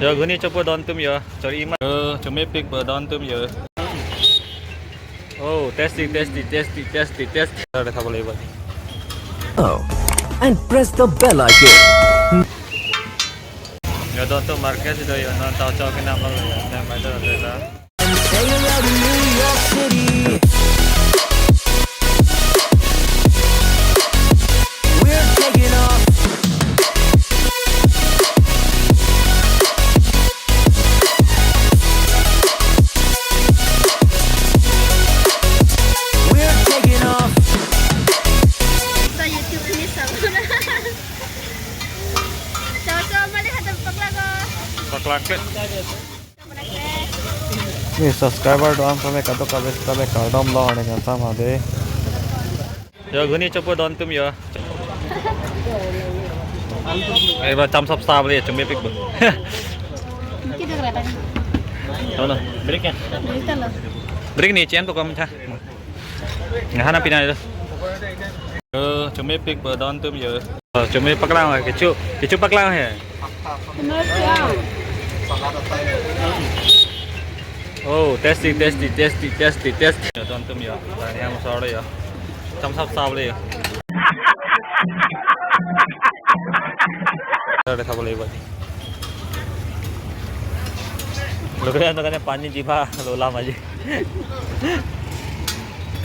giờ cái này cho bữa đón tôm giờ cho đi mà cho mấy pick bữa đón tôm giờ oh testing rồi để thao lấy vậy Oh, and press the bell icon. giờ đón tôm market rồi nó tao cho cái nào mà này mà cho rồi đó Paklake ni subscriber don kami kato kabe kardom lo ne kan sama de giờ cái này cho bữa đón tôm giờ ai mà chăm sóc sao vậy chuẩn bị pick bữa đâu nào break ya break nih chén tụi con cha ngày hai năm pin này thôi chuẩn bị pick bữa đón tôm giờ chuẩn bị bắc lao cái chú bắc lao hè oh testing đón tôm giờ tại em sao đây giờ chăm sóc sao đây rồi thao lấy vậy lo kaya ano kanya pani jiba lola maji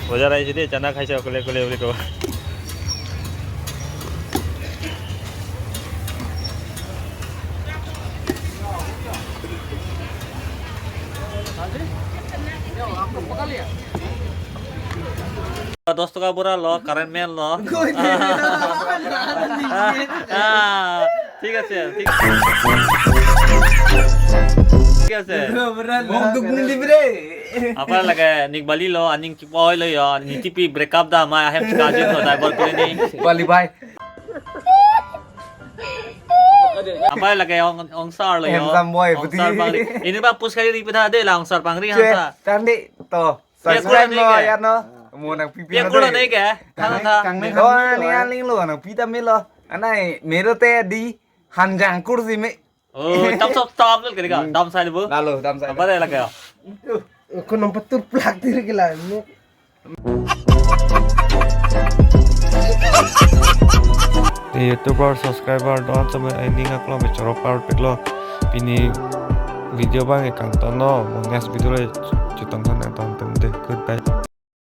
bajar ay jadi chana khai sa kule uli ko दोस्तों का बुरा लो current man लो ठीक है ठीक আছে বন্দুক নিলি রে apa lagi nik bali lo aning boy lo ya nitipi break up da ma hem kaje no dai bor kore ni bali bhai apa lagi ong sar lo ya handsome boy ong sar pangri ini ba push kali ri pada de la ong sar pangri hansa tandi to subscribe lo ya no mua nang pipi ya kulo nai ke thang đó anh ăn linh lo nang vitamin lo anh này mero te di hanjang kursi me oh top lo kiri ka dam sai lo lalu dam saya apa lagi ya ko number tur plak dir gila the youtuber subscriber don sama ending aklo me choro par peklo pini video bang e kang tono next video le chutang han tan tan de goodbye